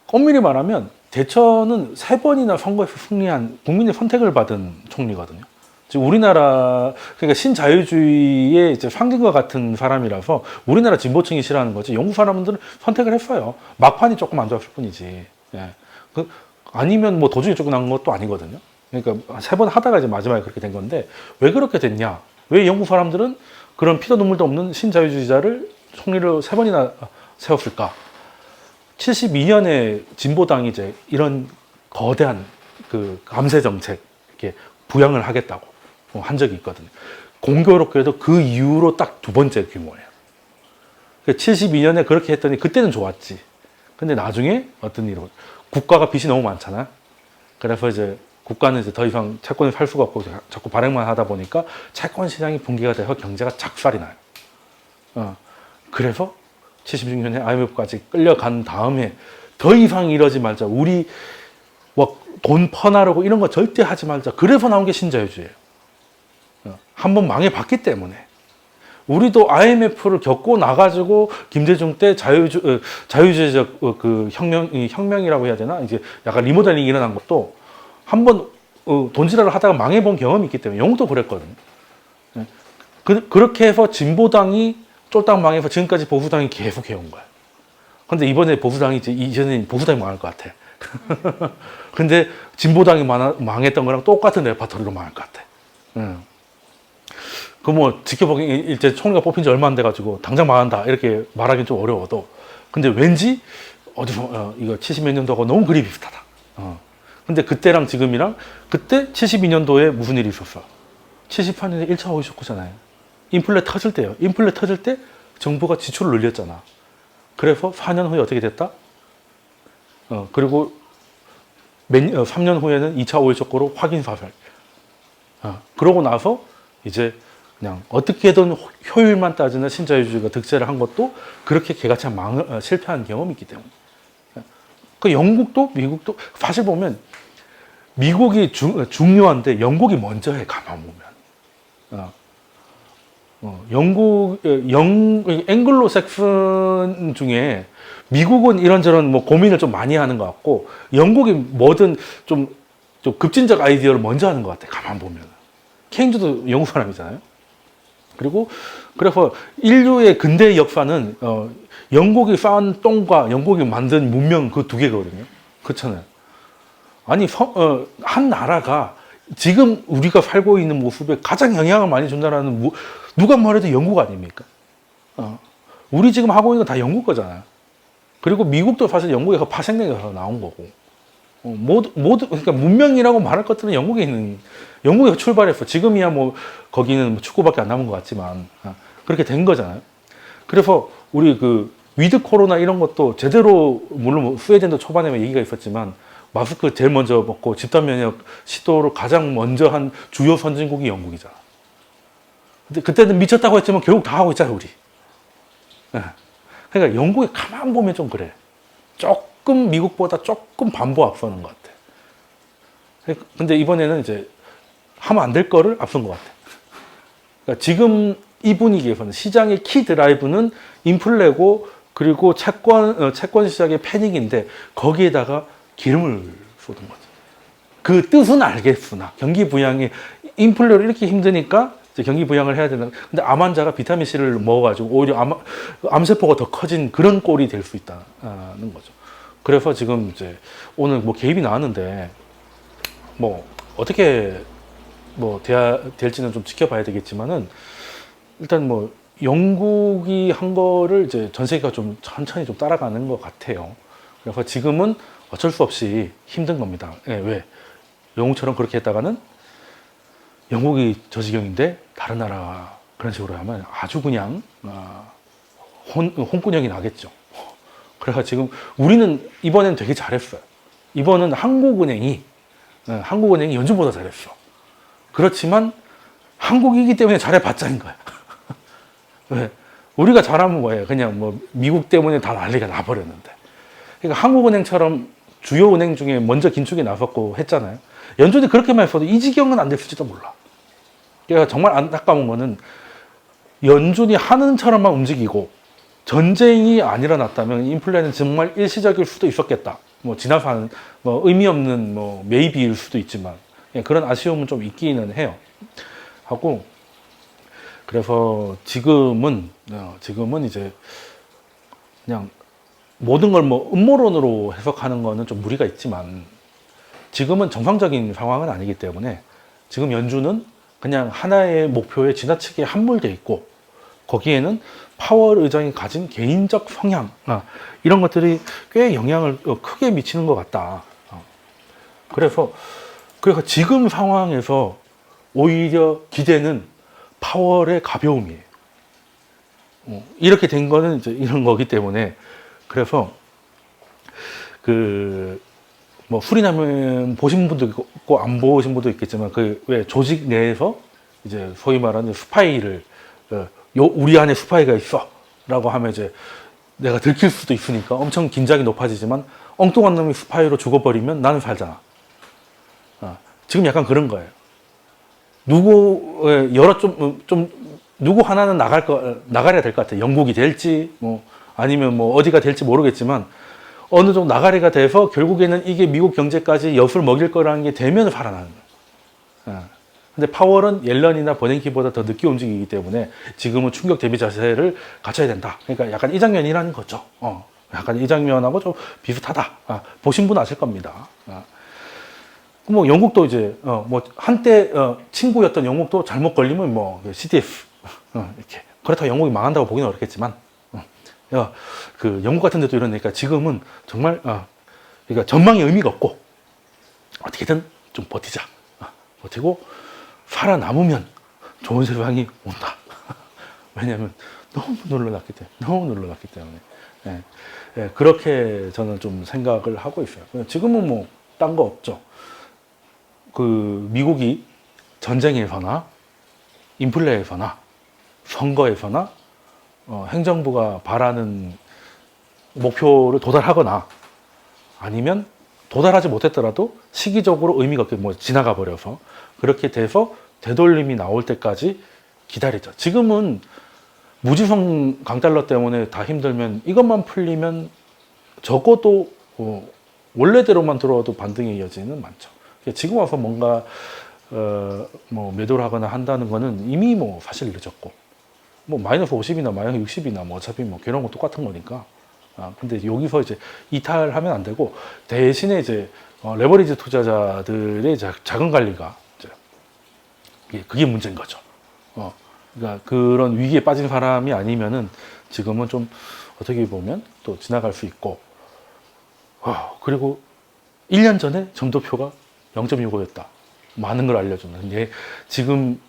S1: 엄밀히 말하면 대처는 3번이나 선거에서 승리한 국민의 선택을 받은 총리거든요. 지금 우리나라 그러니까 신자유주의의 이제 상징과 같은 사람이라서 우리나라 진보층이 싫어하는 거지. 영국 사람들은 선택을 했어요. 막판이 조금 안 좋았을 뿐이지. 예. 아니면 뭐 도중에 쫓겨난 것도 아니거든요. 그러니까 3번 하다가 이제 마지막에 그렇게 된 건데 왜 그렇게 됐냐? 왜 영국 사람들은 그런 피도 눈물도 없는 신자유주의자를 총리를 3번이나 세웠을까? 72년에 진보당이 이제 이런 거대한 그 감세 정책 이렇게 부양을 하겠다고 한 적이 있거든요. 공교롭게도 그 이후로 딱 2번째 규모예요. 72년에 그렇게 했더니 그때는 좋았지. 근데 나중에 어떤 일로 국가가 빚이 너무 많잖아. 그래서 이제 국가는 이제 더 이상 채권을 살 수가 없고 자꾸 발행만 하다 보니까 채권 시장이 붕괴가 돼서 경제가 작살이 나요. 그래서 76년에 IMF까지 끌려간 다음에 더 이상 이러지 말자. 우리 뭐 돈 퍼나르고 이런 거 절대 하지 말자. 그래서 나온 게 신자유주의예요. 한번 망해봤기 때문에. 우리도 IMF를 겪고 나가지고 김대중 때 자유주의적 그 혁명이라고 해야 되나? 이제 약간 리모델링이 일어난 것도 한번 돈지랄을 하다가 망해본 경험이 있기 때문에 영국도 그랬거든요. 그렇게 해서 진보당이 쫄딱 망해서 지금까지 보수당이 계속 해온 거야. 근데 이번에 이전에 보수당이 망할 것 같아. 근데 진보당이 망했던 거랑 똑같은 레파토리로 망할 것 같아. 그 뭐 지켜보기 이제 총리가 뽑힌 지 얼마 안 돼가지고 당장 망한다 이렇게 말하기는 좀 어려워도 근데 왠지 어디서 이거 70몇 년도하고 너무 그리 비슷하다. 근데 그때랑 지금이랑 그때 72년도에 무슨 일이 있었어? 78년에 1차 오일 쇼크잖아요. 인플레 터질 때요. 인플레 터질 때 정부가 지출을 늘렸잖아. 그래서 4년 후에 어떻게 됐다? 그리고 3년 후에는 2차 오일 쇼크로 확인 사살. 그러고 나서 이제 그냥 어떻게든 효율만 따지는 신자유주의가 득세를 한 것도 그렇게 개같이 실패한 경험이 있기 때문에. 그 영국도 미국도 사실 보면 미국이 중요한데 영국이 먼저 해 가만 보면. 앵글로 삭슨 중에 미국은 이런저런 뭐 고민을 좀 많이 하는 것 같고 영국이 뭐든 좀 급진적 아이디어를 먼저 하는 것 같아 가만 보면. 케인즈도 영국 사람이잖아요. 그리고 그래서 인류의 근대 역사는 영국이 쌓은 똥과 영국이 만든 문명 그 두 개거든요. 그렇잖아요. 아니 한 나라가 지금 우리가 살고 있는 모습에 가장 영향을 많이 준다는 누가 말해도 영국 아닙니까? 우리 지금 하고 있는 거 다 영국 거잖아요. 그리고 미국도 사실 영국에서 파생돼서 나온 거고 모두 그러니까 문명이라고 말할 것들은 영국에서 출발했어. 지금이야 뭐 거기는 뭐 축구밖에 안 남은 것 같지만 그렇게 된 거잖아요. 그래서 우리 그 위드 코로나 이런 것도 제대로 물론 뭐 스웨덴도 초반에 얘기가 있었지만 마스크 제일 먼저 벗고 집단 면역 시도를 가장 먼저 한 주요 선진국이 영국이잖아. 근데 그때는 미쳤다고 했지만 결국 다 하고 있잖아 우리. 그러니까 영국에 가만 보면 좀 그래. 조금 미국보다 조금 반보 앞서는 것 같아. 근데 이번에는 이제 하면 안 될 거를 앞선 것 같아. 그러니까 지금 이 분위기에서는 시장의 키 드라이브는 인플레고 그리고 채권 시장의 패닉인데 거기에다가 기름을 쏟은 거죠. 그 뜻은 알겠으나 경기 부양이 인플레로 이렇게 힘드니까 이제 경기 부양을 해야 된다. 근데 암 환자가 비타민 C를 먹어가지고 오히려 암세포가 더 커진 그런 꼴이 될 수 있다는 거죠. 그래서 지금 이제 오늘 뭐 개입이 나왔는데 뭐 어떻게 뭐 될지는 좀 지켜봐야 되겠지만은 일단 뭐 영국이 한 거를 이제 전 세계가 좀 천천히 좀 따라가는 것 같아요. 그래서 지금은 어쩔 수 없이 힘든 겁니다. 왜? 영국처럼 그렇게 했다가는 영국이 저 지경인데 다른 나라가 그런 식으로 하면 아주 그냥 홍군형이 나겠죠. 그래서 지금 우리는 이번엔 되게 잘했어요. 이번은 한국은행이 연준보다 잘했어. 그렇지만 한국이기 때문에 잘해봤자인 거야. 왜? 우리가 잘하면 뭐예요? 그냥 뭐 미국 때문에 다 난리가 나버렸는데. 그러니까 한국은행처럼 주요 은행 중에 먼저 긴축에 나섰고 했잖아요. 연준이 그렇게만 했어도 이 지경은 안 됐을지도 몰라. 그러니까 정말 안타까운 거는 연준이 하는처럼만 움직이고 전쟁이 안 일어났다면 인플레는 정말 일시적일 수도 있었겠다. 뭐 지나서 하는 뭐 의미 없는 뭐 메이비일 수도 있지만 그런 아쉬움은 좀 있기는 해요. 하고 그래서 지금은 이제 그냥 모든 걸 뭐 음모론으로 해석하는 거는 좀 무리가 있지만 지금은 정상적인 상황은 아니기 때문에 지금 연준은 그냥 하나의 목표에 지나치게 함몰돼 있고 거기에는 파월 의장이 가진 개인적 성향 이런 것들이 꽤 영향을 크게 미치는 것 같다. 그래서 지금 상황에서 오히려 기대는 파월의 가벼움이에요. 이렇게 된 거는 이제 이런 거기 때문에 그래서 뭐 수리나면 보신 분도 있고 안 보신 분도 있겠지만 그 왜 조직 내에서 이제 소위 말하는 스파이를 우리 안에 스파이가 있어 라고 하면 이제 내가 들킬 수도 있으니까 엄청 긴장이 높아지지만 엉뚱한 놈이 스파이로 죽어버리면 나는 살잖아. 지금 약간 그런 거예요. 누구 하나는 나가야 될 것 같아요. 영국이 될지, 아니면 어디가 될지 모르겠지만, 어느 정도 나가리가 돼서 결국에는 이게 미국 경제까지 엿을 먹일 거라는 게 되면 살아나는 거예요. 근데 파월은 옐런이나 버냉키보다 더 늦게 움직이기 때문에 지금은 충격 대비 자세를 갖춰야 된다. 그러니까 약간 이 장면이라는 거죠. 약간 이 장면하고 좀 비슷하다. 보신 분 아실 겁니다. 영국도 이제, 한때, 친구였던 영국도 잘못 걸리면 CDF. 이렇게. 그렇다고 영국이 망한다고 보기는 어렵겠지만, 그 영국 같은 데도 이러니까 지금은 정말, 그러니까 전망에 의미가 없고, 어떻게든 좀 버티자. 버티고, 살아남으면 좋은 세상이 온다. 왜냐면, 너무 눌러놨기 때문에. 그렇게 저는 좀 생각을 하고 있어요. 지금은 딴 거 없죠. 미국이 전쟁에서나 인플레에서나 선거에서나 행정부가 바라는 목표를 도달하거나 아니면 도달하지 못했더라도 시기적으로 의미가 없게 지나가 버려서 그렇게 돼서 되돌림이 나올 때까지 기다리죠. 지금은 무지성 강달러 때문에 다 힘들면 이것만 풀리면 적어도 원래대로만 들어와도 반등의 여지는 많죠. 지금 와서 뭔가 매도를 하거나 한다는 거는 이미 사실 늦었고 마이너스 50이나 마이너스 60이나 어차피 그런 거 똑같은 거니까. 근데 여기서 이제 이탈하면 안 되고 대신에 이제 레버리지 투자자들의 자금 관리가 그게 문제인 거죠. 그러니까 그런 위기에 빠진 사람이 아니면은 지금은 좀 어떻게 보면 또 지나갈 수 있고 그리고 1년 전에 점도표가 0.65였다. 많은 걸 알려주는. 지금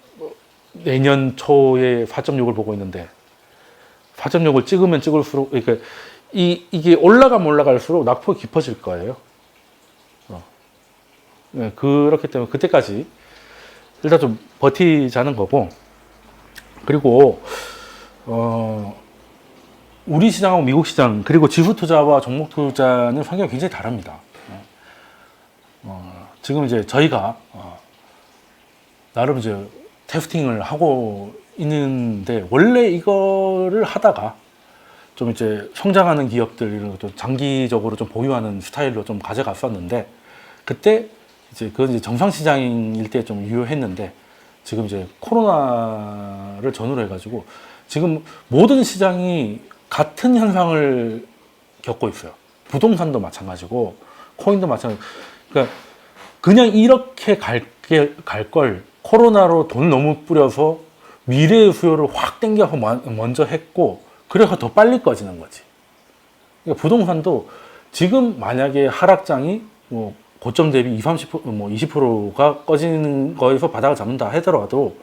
S1: 내년 초에 4.6을 보고 있는데 4.6을 찍으면 찍을수록 그러니까 이게 올라가면 올라갈수록 낙폭이 깊어질 거예요. 그렇기 때문에 그때까지 일단 좀 버티자는 거고 그리고 우리 시장하고 미국 시장 그리고 지수 투자와 종목 투자는 성격이 굉장히 다릅니다. 지금 이제 저희가 나름 이제 테스팅을 하고 있는데 원래 이거를 하다가 좀 이제 성장하는 기업들 이런 것도 장기적으로 좀 보유하는 스타일로 좀 가져갔었는데 그때 이제 그건 이제 정상 시장일 때 좀 유효했는데 지금 이제 코로나를 전후로 해가지고 지금 모든 시장이 같은 현상을 겪고 있어요. 부동산도 마찬가지고 코인도 마찬가지고 그러니까 그냥 이렇게 갈 걸 코로나로 돈 너무 뿌려서 미래의 수요를 확 당겨서 먼저 했고 그래서 더 빨리 꺼지는 거지. 그러니까 부동산도 지금 만약에 하락장이 고점 대비 20, 30%, 20%가 꺼지는 거에서 바닥을 잡는다 하더라도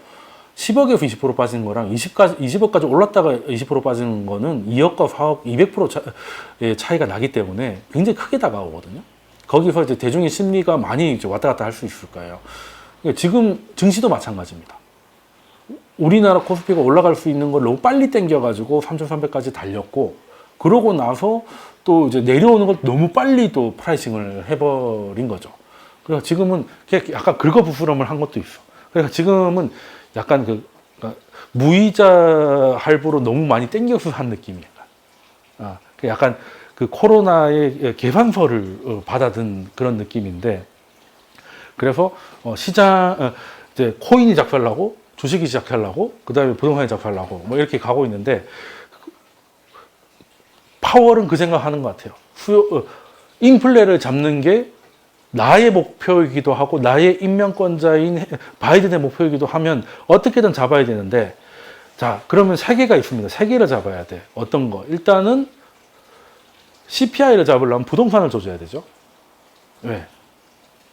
S1: 10억에서 20% 빠진 거랑 20억까지 올랐다가 20% 빠지는 거는 2억과 4억, 200%의 차이가 나기 때문에 굉장히 크게 다가오거든요. 거기서 이제 대중의 심리가 많이 이제 왔다 갔다 할 수 있을 거예요. 그러니까 지금 증시도 마찬가지입니다. 우리나라 코스피가 올라갈 수 있는 걸 너무 빨리 당겨가지고 3,300까지 달렸고, 그러고 나서 또 이제 내려오는 걸 너무 빨리 또 프라이싱을 해버린 거죠. 그래서 지금은 약간 긁어부스럼을 한 것도 있어. 그러니까 지금은 약간 그러니까 무이자 할부로 너무 많이 땡겨서 한 느낌이에요. 약간 그 코로나의 계산서를 받아든 그런 느낌인데, 그래서 시장 이제 코인이 작살나고 주식이 작살나고 그 다음에 부동산이 작살나고 뭐 이렇게 가고 있는데, 파월은 그 생각하는 것 같아요. 인플레를 잡는 게 나의 목표이기도 하고 나의 임명권자인 바이든의 목표이기도 하면 어떻게든 잡아야 되는데, 자 그러면 세 개가 있습니다. 세 개를 잡아야 돼. 어떤 거? 일단은 CPI를 잡으려면 부동산을 조져야 되죠. 왜?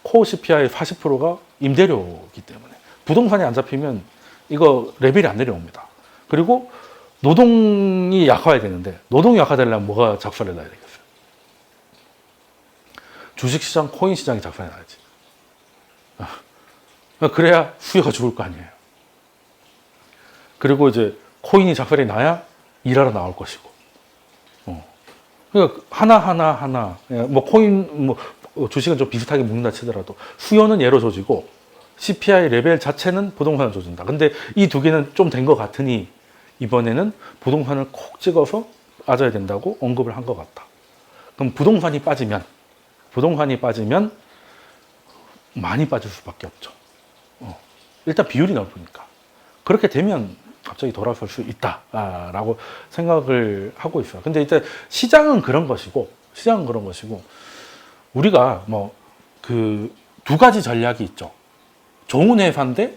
S1: 코어 CPI 40%가 임대료이기 때문에 부동산이 안 잡히면 이거 레벨이 안 내려옵니다. 그리고 노동이 약화해야 되는데, 노동이 약화되려면 뭐가 작살을 나야 되겠어요? 주식시장, 코인시장이 작살이 나야지. 그래야 수요가 죽을 거 아니에요. 그리고 이제 코인이 작살이 나야 일하러 나올 것이고. 그러니까 하나, 뭐 코인, 뭐 주식은 좀 비슷하게 묶는다 치더라도 수요는 얘로 조지고 CPI 레벨 자체는 부동산을 조진다. 근데 이 두 개는 좀 된 것 같으니 이번에는 부동산을 콕 찍어서 빠져야 된다고 언급을 한 것 같다. 그럼 부동산이 빠지면 많이 빠질 수밖에 없죠. 일단 비율이 넓으니까. 그렇게 되면 갑자기 돌아설 수 있다라고 생각을 하고 있어요. 근데 일단 시장은 그런 것이고, 우리가 뭐 그 두 가지 전략이 있죠. 좋은 회사인데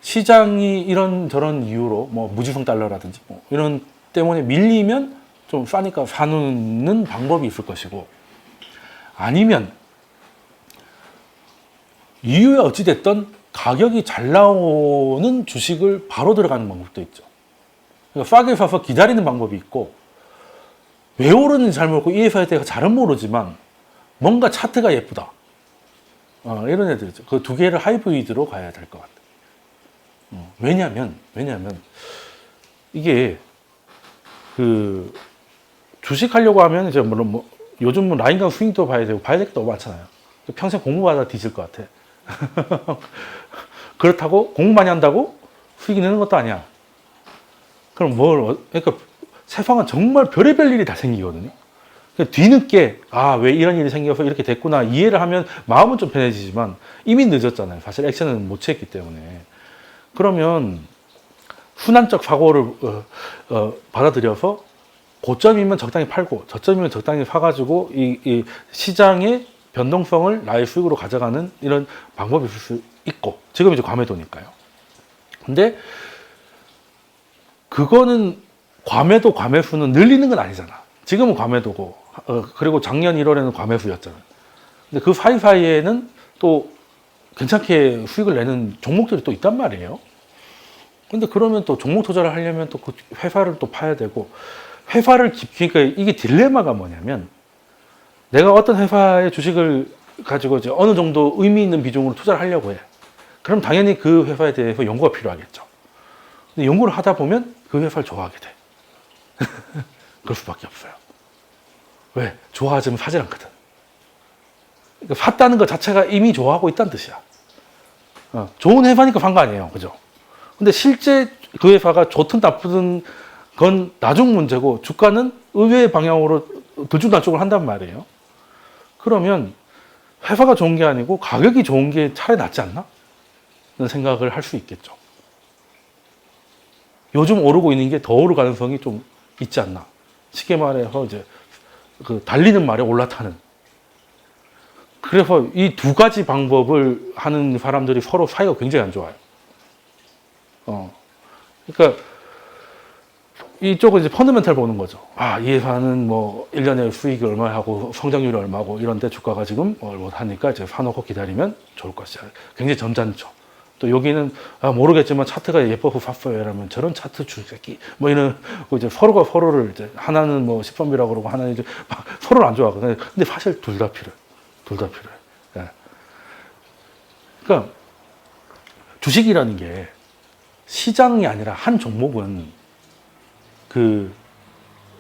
S1: 시장이 이런저런 이유로 뭐 무지성 달러라든지 뭐 이런 때문에 밀리면 좀 싸니까 사는 방법이 있을 것이고, 아니면 이유에 어찌됐든 가격이 잘 나오는 주식을 바로 들어가는 방법도 있죠. 그러니까 싸게 사서 기다리는 방법이 있고, 왜 오르는지 잘 모르고 이 회사에 대해서 잘은 모르지만 뭔가 차트가 예쁘다. 이런 애들이죠. 그 두 개를 하이브리드로 가야 될 것 같아요. 왜냐면 이게 그 주식하려고 하면 이제 물론 뭐 요즘 뭐 라인강 스윙도 봐야 될 게 너무 많잖아요. 평생 공부하다 뒤질 것 같아. 그렇다고 공부 많이 한다고 수익이 느는 것도 아니야. 그럼 그러니까 세상은 정말 별의별 일이 다 생기거든요. 뒤늦게 왜 이런 일이 생겨서 이렇게 됐구나 이해를 하면 마음은 좀 편해지지만 이미 늦었잖아요. 사실 액션은 못 취했기 때문에. 그러면 순환적 사고를 받아들여서 고점이면 적당히 팔고 저점이면 적당히 사가지고 이 시장의 변동성을 나의 수익으로 가져가는 이런 방법이 있을 수 있고, 지금 이제 과매도니까요. 근데 그거는 과매수는 늘리는 건 아니잖아. 지금은 과매도고, 그리고 작년 1월에는 과매수였잖아요. 근데 그 사이사이에는 또 괜찮게 수익을 내는 종목들이 또 있단 말이에요. 근데 그러면 또 종목 투자를 하려면 또 그 회사를 또 파야 되고, 그러니까 이게 딜레마가 뭐냐면, 내가 어떤 회사의 주식을 가지고 이제 어느 정도 의미 있는 비중으로 투자를 하려고 해. 그럼 당연히 그 회사에 대해서 연구가 필요하겠죠. 근데 연구를 하다 보면 그 회사를 좋아하게 돼. 그럴 수밖에 없어요. 왜? 좋아하지만 사질 않거든. 그러니까 샀다는 것 자체가 이미 좋아하고 있다는 뜻이야. 좋은 회사니까 산 거 아니에요. 그죠? 근데 실제 그 회사가 좋든 나쁘든 건 나중 문제고, 주가는 의외의 방향으로 들쭉날쭉을 한단 말이에요. 그러면 회사가 좋은 게 아니고 가격이 좋은 게 차라리 낫지 않나? 라는 생각을 할 수 있겠죠. 요즘 오르고 있는 게 더 오를 가능성이 좀 있지 않나? 쉽게 말해서 이제 그 달리는 말에 올라타는. 그래서 이 두 가지 방법을 하는 사람들이 서로 사이가 굉장히 안 좋아요. 그러니까 이쪽은 이제 펀더멘탈 보는 거죠. 이 회사는 뭐 1년에 수익이 얼마 하고 성장률이 얼마고 이런데 주가가 지금 하니까 이제 사놓고 기다리면 좋을 것이야. 굉장히 점잖죠. 또 여기는 모르겠지만 차트가 예뻐서 샀어요. 이러면 저런 차트 주새끼 뭐 이런 이제 서로가 서로를 이제 하나는 뭐 10선비라고 그러고 하나는 이제 서로를 안 좋아하거든요. 근데 사실 둘 다 필요해. 예. 그러니까 주식이라는 게 시장이 아니라 한 종목은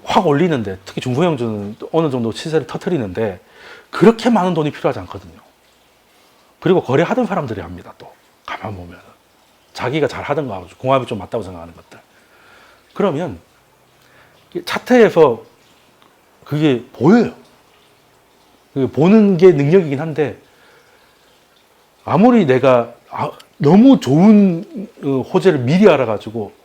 S1: 확 올리는데, 특히 중소형주는 어느 정도 시세를 터트리는데 그렇게 많은 돈이 필요하지 않거든요. 그리고 거래하던 사람들이 합니다. 또 가만 보면 자기가 잘 하던 거 공합이 좀 맞다고 생각하는 것들. 그러면 차트에서 그게 보여요. 그게 보는 게 능력이긴 한데, 아무리 내가 너무 좋은 호재를 미리 알아가지고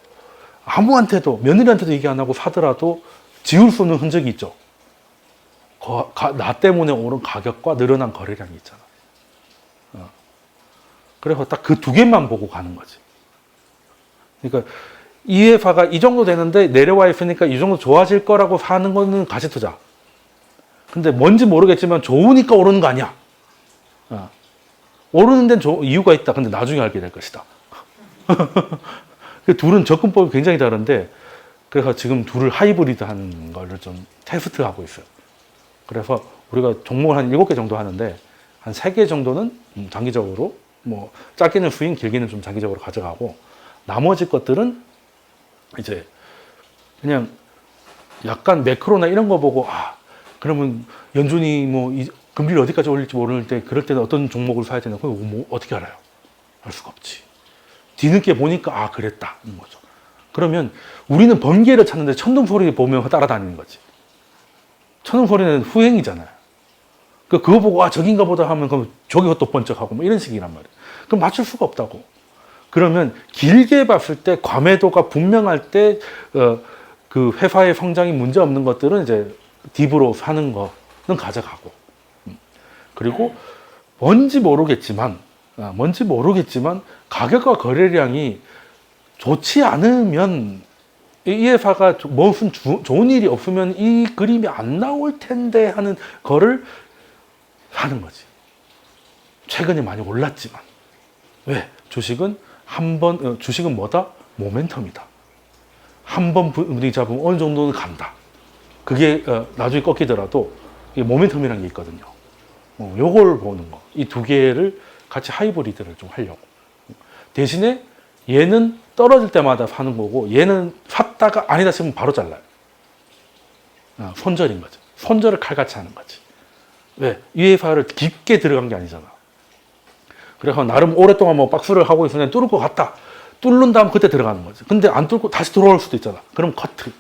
S1: 아무한테도, 며느리한테도 얘기 안 하고 사더라도 지울 수 없는 흔적이 있죠. 나 때문에 오른 가격과 늘어난 거래량이 있잖아. 그래서 딱 그 두 개만 보고 가는 거지. 그러니까 이 회사가 이 정도 되는데 내려와 있으니까 이 정도 좋아질 거라고 사는 거는 가치 투자. 근데 뭔지 모르겠지만 좋으니까 오르는 거 아니야. 오르는 데는 이유가 있다. 근데 나중에 알게 될 것이다. 그 둘은 접근법이 굉장히 다른데, 그래서 지금 둘을 하이브리드 하는 거를 좀 테스트하고 있어요. 그래서 우리가 종목을 한 7개 정도 하는데, 한 3개 정도는 장기적으로, 뭐, 짧게는 수익, 길게는 좀 장기적으로 가져가고, 나머지 것들은 이제 그냥 약간 매크로나 이런 거 보고 그러면 연준이 뭐 금리를 어디까지 올릴지 모를 때 그럴 때는 어떤 종목을 사야 되나 그거 뭐 어떻게 알아요? 알 수가 없지. 뒤늦게 보니까 그랬다 는 거죠. 그러면 우리는 번개를 찾는데 천둥소리 보면 따라다니는 거지. 천둥소리는 후행이잖아요. 그거 보고 저긴가 보다 하면 그럼 저기가 또 번쩍하고 뭐 이런 식이란 말이에요. 그럼 맞출 수가 없다고. 그러면 길게 봤을 때 과매도가 분명할 때 그 회사의 성장이 문제 없는 것들은 이제 딥으로 사는 거는 가져가고. 그리고 뭔지 모르겠지만 가격과 거래량이 좋지 않으면 이 회사가 무슨 좋은 일이 없으면 이 그림이 안 나올 텐데 하는 거를 사는 거지. 최근에 많이 올랐지만. 왜? 주식은 주식은 뭐다? 모멘텀이다. 한 번 분위기 잡으면 어느 정도는 간다. 그게 나중에 꺾이더라도 이게 모멘텀이라는 게 있거든요. 요걸 보는 거. 이 두 개를 같이 하이브리드를 좀 하려고. 대신에 얘는 떨어질 때마다 사는 거고 얘는 샀다가 아니다 싶으면 바로 잘라요. 손절인 거죠. 손절을 칼같이 하는 거지. 왜? 이 회사를 깊게 들어간 게 아니잖아. 그래서 나름 오랫동안 뭐 박스를 하고 있으면 뚫을 것 같다. 뚫는 다음 그때 들어가는 거지. 근데 안 뚫고 다시 들어올 수도 있잖아. 그럼 커트.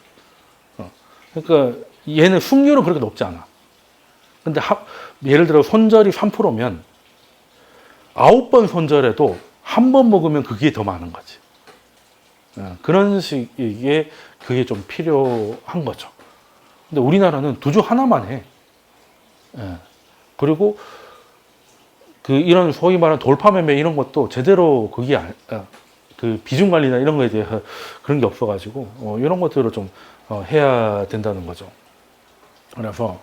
S1: 그러니까 얘는 승률은 그렇게 높지 않아. 근데 예를 들어 손절이 3%면 9번 손절해도 한 번 먹으면 그게 더 많은 거지. 그런 식의 그게 좀 필요한 거죠. 근데 우리나라는 두 주 하나만 해. 그리고 이런 소위 말하는 돌파 매매 이런 것도 제대로 그 비중 관리나 이런 거에 대해서 그런 게 없어가지고 이런 것들을 좀 해야 된다는 거죠. 그래서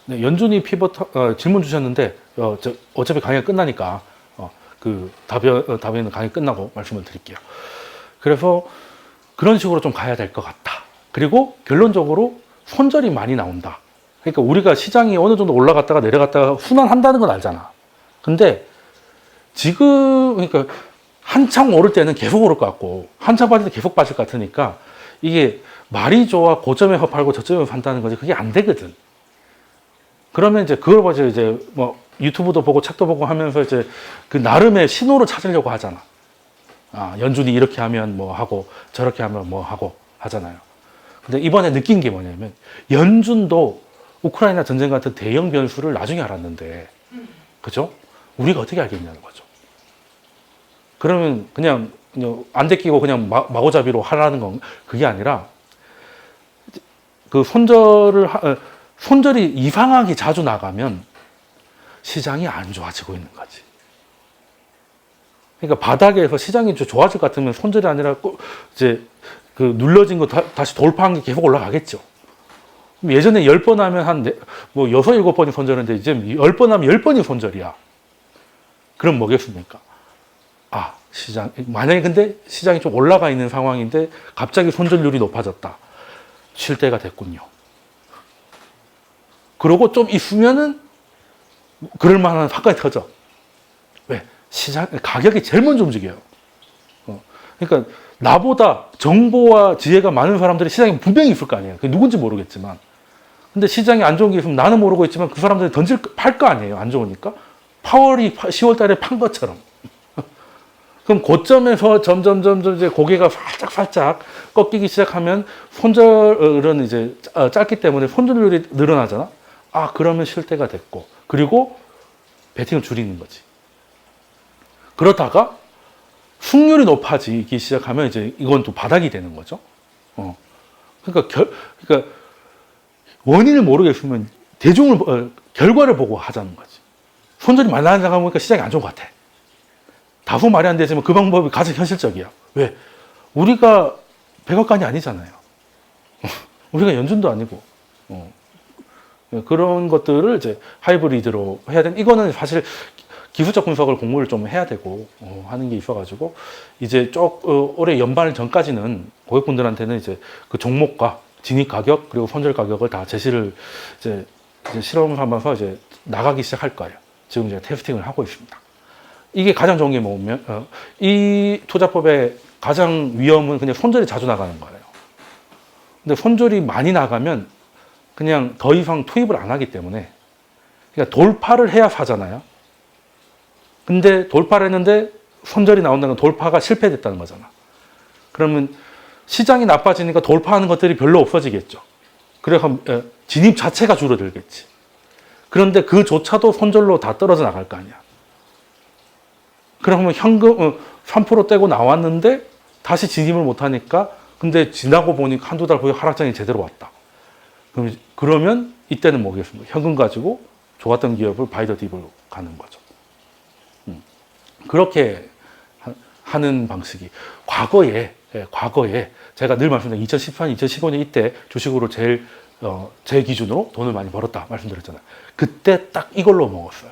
S1: 연준이 피벗 질문 주셨는데 어차피 강의가 끝나니까 답변은 강의 끝나고 말씀을 드릴게요. 그래서 그런 식으로 좀 가야 될 것 같다. 그리고 결론적으로 손절이 많이 나온다. 그러니까 우리가 시장이 어느 정도 올라갔다가 내려갔다가 순환한다는 건 알잖아. 근데 지금 그러니까 한창 오를 때는 계속 오를 것 같고 한창 빠질 때 계속 빠질 것 같으니까 이게 말이 좋아 고점에서 팔고 저점에서 산다는 거지 그게 안 되거든. 그러면 이제 그걸 가지고 이제 뭐 유튜브도 보고 책도 보고 하면서 이제 그 나름의 신호를 찾으려고 하잖아. 연준이 이렇게 하면 뭐 하고 저렇게 하면 뭐 하고 하잖아요. 근데 이번에 느낀 게 뭐냐면 연준도 우크라이나 전쟁 같은 대형 변수를 나중에 알았는데 그죠? 우리가 어떻게 알겠냐는 거죠. 그러면 그냥 안 데끼고 그냥 마구잡이로 하라는 건 그게 아니라 그 손절이 이상하게 자주 나가면 시장이 안 좋아지고 있는 거지. 그러니까 바닥에서 시장이 좋아질 것 같으면 손절이 아니라 이제 그 눌러진 거 다시 돌파한 게 계속 올라가겠죠. 예전에 10번 하면 뭐 6, 7번이 손절인데 이제 10번 하면 10번이 손절이야. 그럼 뭐겠습니까? 만약에 근데 시장이 좀 올라가 있는 상황인데 갑자기 손절률이 높아졌다. 쉴 때가 됐군요. 그러고 좀 있으면은 그럴 만한 사건이 터져. 왜? 가격이 제일 먼저 움직여요. 그러니까 나보다 정보와 지혜가 많은 사람들이 시장에 분명히 있을 거 아니에요. 그게 누군지 모르겠지만. 근데 시장이 안 좋은 게 있으면 나는 모르고 있지만 그 사람들이 팔 거 아니에요. 안 좋으니까. 파월이 10월 달에 판 것처럼. 그럼 고점에서 점점 이제 고개가 살짝 꺾이기 시작하면 손절은 이제 짧기 때문에 손절률이 늘어나잖아. 그러면 쉴 때가 됐고. 그리고 베팅을 줄이는 거지. 그러다가 승률이 높아지기 시작하면 이제 이건 또 바닥이 되는 거죠. 그러니까 원인을 모르겠으면 결과를 보고 하자는 거지. 손절이 많이 나가다 보니까 시장이 안 좋은 것 같아. 다소 말이 안 되지만 그 방법이 가장 현실적이야. 왜? 우리가 백악관이 아니잖아요. 우리가 연준도 아니고. 그런 것들을 이제 하이브리드로 해야 되는, 이거는 사실 기술적 분석을 공부를 좀 해야 되고, 하는 게 있어가지고, 이제 올해 연말 전까지는 고객분들한테는 이제 그 종목과 진입 가격, 그리고 손절 가격을 다 제시를 이제 실험하면서 이제 나가기 시작할 거예요. 지금 이제 테스팅을 하고 있습니다. 이게 가장 좋은 게 뭐냐면, 이 투자법의 가장 위험은 그냥 손절이 자주 나가는 거예요. 근데 손절이 많이 나가면 그냥 더 이상 투입을 안 하기 때문에, 그러니까 돌파를 해야 사잖아요. 근데 돌파를 했는데 손절이 나온다는 건 돌파가 실패됐다는 거잖아. 그러면 시장이 나빠지니까 돌파하는 것들이 별로 없어지겠죠. 그래서 진입 자체가 줄어들겠지. 그런데 그조차도 손절로 다 떨어져 나갈 거 아니야. 그러면 현금 3% 떼고 나왔는데 다시 진입을 못 하니까, 근데 지나고 보니까 한두 달 후에 하락장이 제대로 왔다. 그러면 이때는 뭐겠습니까? 현금 가지고 좋았던 기업을 바이 더 딥으로 가는 거죠. 그렇게 하는 방식이 과거에 제가 늘 말씀드린 2014년, 2015년 이때 주식으로 제일 제 기준으로 돈을 많이 벌었다 말씀드렸잖아요. 그때 딱 이걸로 먹었어요.